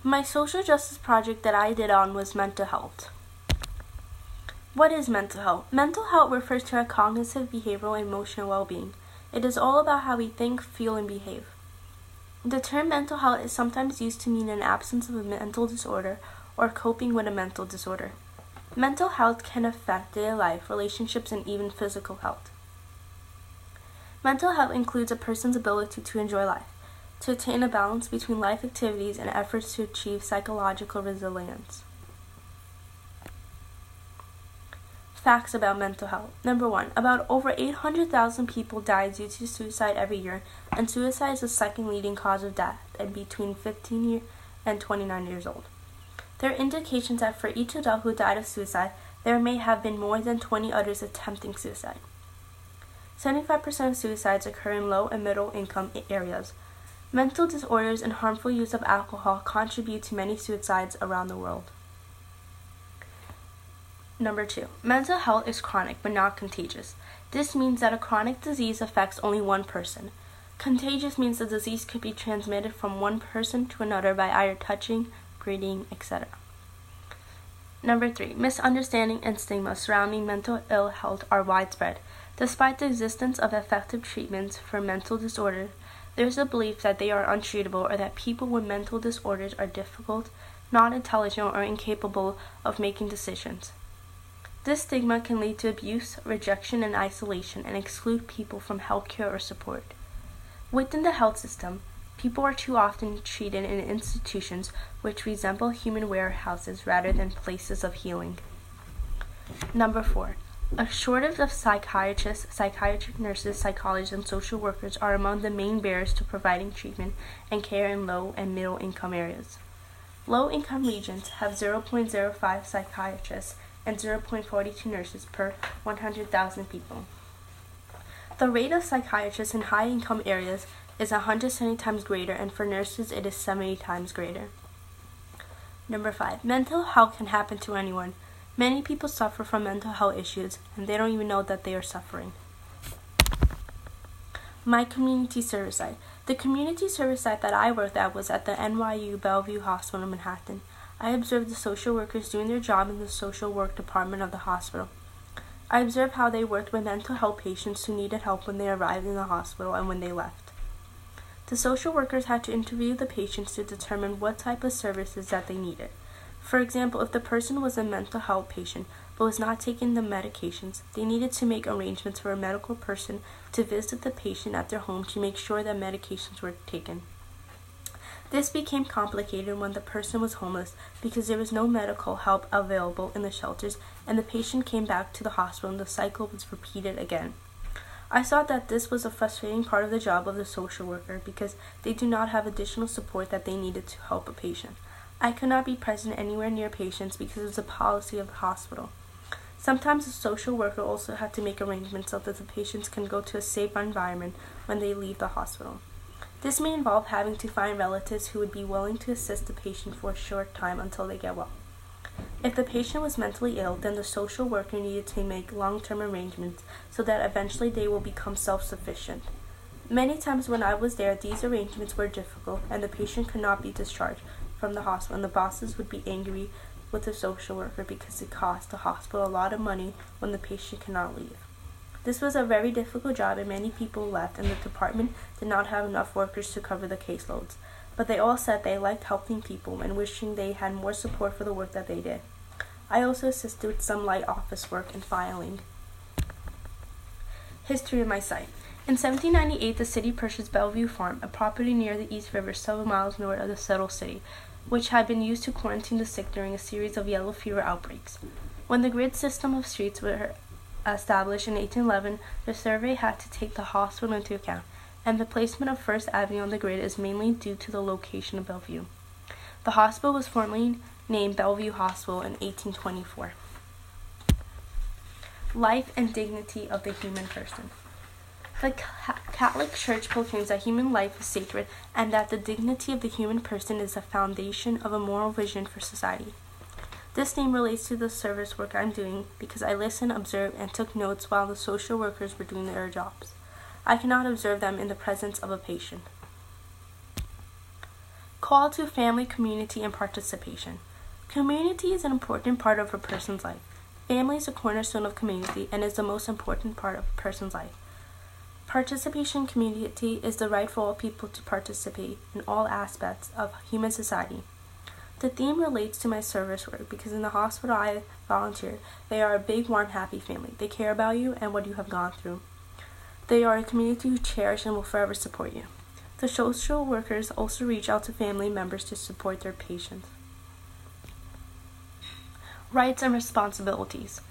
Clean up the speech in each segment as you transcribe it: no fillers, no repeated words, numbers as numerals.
My social justice project that I did on was mental health. What is mental health? Mental health refers to our cognitive, behavioral, and emotional well-being. It is all about how we think, feel, and behave. The term mental health is sometimes used to mean an absence of a mental disorder or coping with a mental disorder. Mental health can affect daily life, relationships, and even physical health. Mental health includes a person's ability to enjoy life, to attain a balance between life activities and efforts to achieve psychological resilience. Facts about mental health. Number 1, about over 800,000 people die due to suicide every year, and suicide is the second leading cause of death at between 15 and 29 years old. There are indications that for each adult who died of suicide, there may have been more than 20 others attempting suicide. 75% of suicides occur in low and middle income areas. Mental disorders and harmful use of alcohol contribute to many suicides around the world. Number 2, mental health is chronic but not contagious. This means that a chronic disease affects only one person. Contagious means the disease could be transmitted from one person to another by either touching, breathing, etc. Number 3, misunderstanding and stigma surrounding mental ill health are widespread. Despite the existence of effective treatments for mental disorders, there is a belief that they are untreatable or that people with mental disorders are difficult, not intelligent, or incapable of making decisions. This stigma can lead to abuse, rejection, and isolation, and exclude people from healthcare or support. Within the health system, people are too often treated in institutions which resemble human warehouses rather than places of healing. Number 4, a shortage of psychiatrists, psychiatric nurses, psychologists, and social workers are among the main barriers to providing treatment and care in low and middle income areas. Low-income regions have 0.05 psychiatrists and 0.42 nurses per 100,000 people. The rate of psychiatrists in high-income areas is 170 times greater, and for nurses it is 70 times greater. Number 5, mental health can happen to anyone. Many people suffer from mental health issues, and they don't even know that they are suffering. My community service site. The community service site that I worked at was at the NYU Bellevue Hospital in Manhattan. I observed the social workers doing their job in the social work department of the hospital. I observed how they worked with mental health patients who needed help when they arrived in the hospital and when they left. The social workers had to interview the patients to determine what type of services that they needed. For example, if the person was a mental health patient but was not taking the medications, they needed to make arrangements for a medical person to visit the patient at their home to make sure that medications were taken. This became complicated when the person was homeless because there was no medical help available in the shelters, and the patient came back to the hospital and the cycle was repeated again. I saw that this was a frustrating part of the job of the social worker because they do not have additional support that they needed to help a patient. I could not be present anywhere near patients because it was a policy of the hospital. Sometimes the social worker also had to make arrangements so that the patients can go to a safe environment when they leave the hospital. This may involve having to find relatives who would be willing to assist the patient for a short time until they get well. If the patient was mentally ill, then the social worker needed to make long-term arrangements so that eventually they will become self-sufficient. Many times when I was there, these arrangements were difficult and the patient could not be discharged from the hospital, and the bosses would be angry with the social worker because it cost the hospital a lot of money when the patient cannot leave. This was a very difficult job and many people left, and the department did not have enough workers to cover the caseloads. But they all said they liked helping people and wishing they had more support for the work that they did. I also assisted with some light office work and filing. History of my site. In 1798, the city purchased Bellevue Farm, a property near the East River several miles north of the settled city, which had been used to quarantine the sick during a series of yellow fever outbreaks. When the grid system of streets were established in 1811, the survey had to take the hospital into account, and the placement of First Avenue on the grid is mainly due to the location of Bellevue. The hospital was formerly named Bellevue Hospital in 1824. Life and dignity of the human person. The Catholic Church proclaims that human life is sacred and that the dignity of the human person is the foundation of a moral vision for society. This name relates to the service work I'm doing because I listened, observed, and took notes while the social workers were doing their jobs. I cannot observe them in the presence of a patient. Call to family, community, and participation. Community is an important part of a person's life. Family is a cornerstone of community and is the most important part of a person's life. Participation community is the right for all people to participate in all aspects of human society. The theme relates to my service work because in the hospital I volunteer, they are a big, warm, happy family. They care about you and what you have gone through. They are a community who cherish and will forever support you. The social workers also reach out to family members to support their patients. Rights and responsibilities.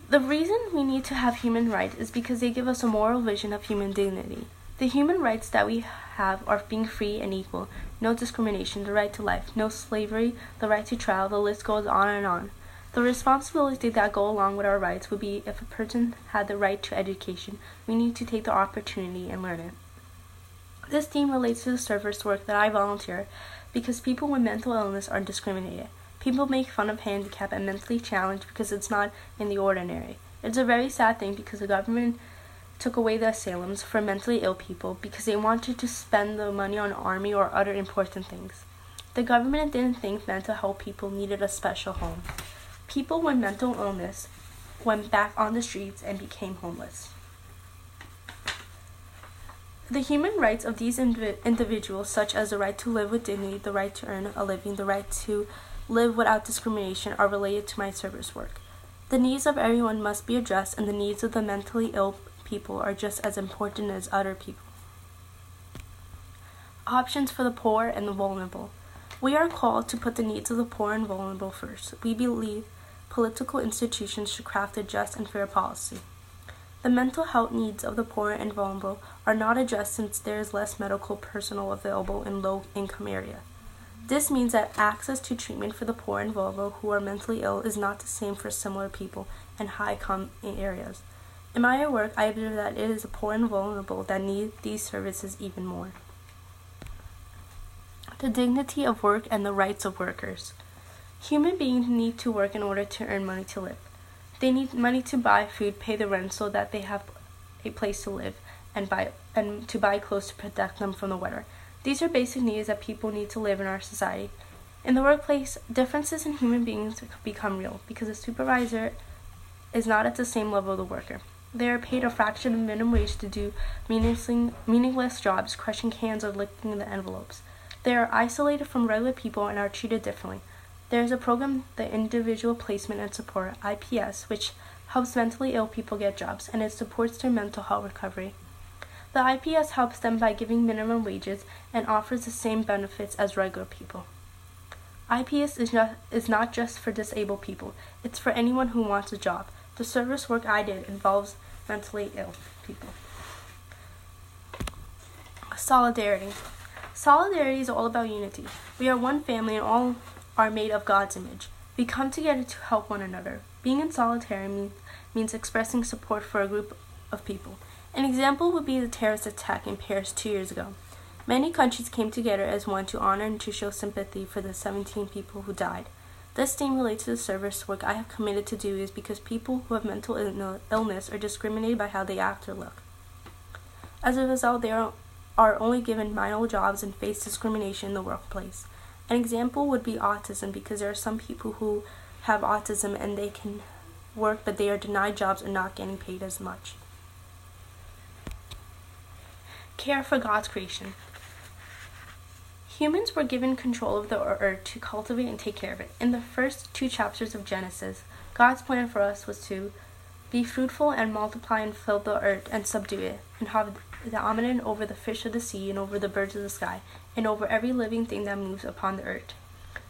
The reason we need to have human rights is because they give us a moral vision of human dignity. The human rights that we have are being free and equal, no discrimination, the right to life, no slavery, the right to travel, the list goes on and on. The responsibilities that go along with our rights would be if a person had the right to education, we need to take the opportunity and learn it. This theme relates to the service work that I volunteer because people with mental illness are discriminated. People make fun of handicap and mentally challenged because it's not in the ordinary. It's a very sad thing because the government took away the asylums for mentally ill people because they wanted to spend the money on army or other important things. The government didn't think mental health people needed a special home. People with mental illness went back on the streets and became homeless. The human rights of these individuals, such as the right to live with dignity, the right to earn a living, the right to live without discrimination, are related to my service work. The needs of everyone must be addressed, and the needs of the mentally ill people are just as important as other people. Options for the poor and the vulnerable. We are called to put the needs of the poor and vulnerable first. We believe political institutions should craft a just and fair policy. The mental health needs of the poor and vulnerable are not addressed since there is less medical personnel available in low-income areas. This means that access to treatment for the poor and vulnerable who are mentally ill is not the same for similar people in high-income areas. In my work, I observe that it is the poor and vulnerable that need these services even more. The dignity of work and the rights of workers. Human beings need to work in order to earn money to live. They need money to buy food, pay the rent so that they have a place to live, and to buy clothes to protect them from the weather. These are basic needs that people need to live in our society. In the workplace, differences in human beings become real because the supervisor is not at the same level of the worker. They are paid a fraction of minimum wage to do meaningless jobs, crushing cans or licking the envelopes. They are isolated from regular people and are treated differently. There is a program, the Individual Placement and Support, IPS, which helps mentally ill people get jobs, and it supports their mental health recovery. The IPS helps them by giving minimum wages and offers the same benefits as regular people. IPS is not just for disabled people, it's for anyone who wants a job. The service work I did involves mentally ill people. Solidarity. Solidarity is all about unity. We are one family and all are made of God's image. We come together to help one another. Being in solidarity means expressing support for a group of people. An example would be the terrorist attack in Paris 2 years ago. Many countries came together as one to honor and to show sympathy for the 17 people who died. This theme relates to the service work I have committed to do is because people who have mental illness are discriminated by how they act or look. As a result, they are only given menial jobs and face discrimination in the workplace. An example would be autism because there are some people who have autism and they can work but they are denied jobs or not getting paid as much. Care for God's creation. Humans were given control of the earth to cultivate and take care of it. In the first 2 chapters of Genesis, God's plan for us was to be fruitful and multiply and fill the earth and subdue it, and have dominance over the fish of the sea and over the birds of the sky, and over every living thing that moves upon the earth.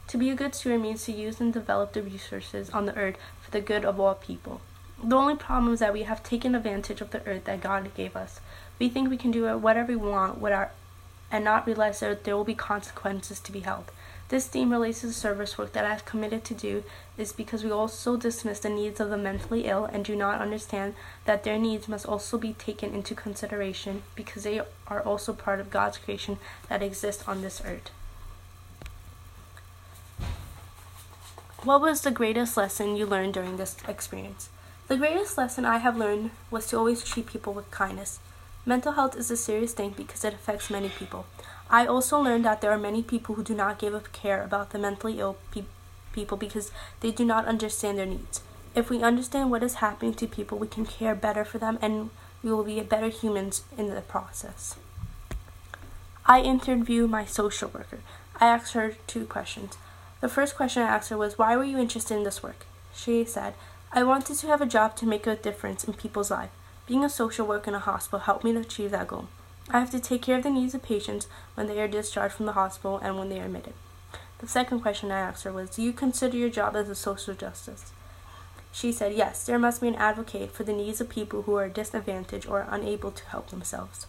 To be a good steward means to use and develop the resources on the earth for the good of all people. The only problem is that we have taken advantage of the earth that God gave us. We think we can do whatever we want and not realize that there will be consequences to be held. This theme relates to the service work that I have committed to do is because we also dismiss the needs of the mentally ill and do not understand that their needs must also be taken into consideration because they are also part of God's creation that exists on this earth. What was the greatest lesson you learned during this experience? The greatest lesson I have learned was to always treat people with kindness. Mental health is a serious thing because it affects many people. I also learned that there are many people who do not give a care about the mentally ill people because they do not understand their needs. If we understand what is happening to people, we can care better for them and we will be better humans in the process. I interviewed my social worker. I asked her 2 questions. The first question I asked her was, why were you interested in this work? She said, I wanted to have a job to make a difference in people's lives. Being a social worker in a hospital helped me to achieve that goal. I have to take care of the needs of patients when they are discharged from the hospital and when they are admitted. The second question I asked her was, do you consider your job as a social justice? She said, yes, there must be an advocate for the needs of people who are disadvantaged or unable to help themselves.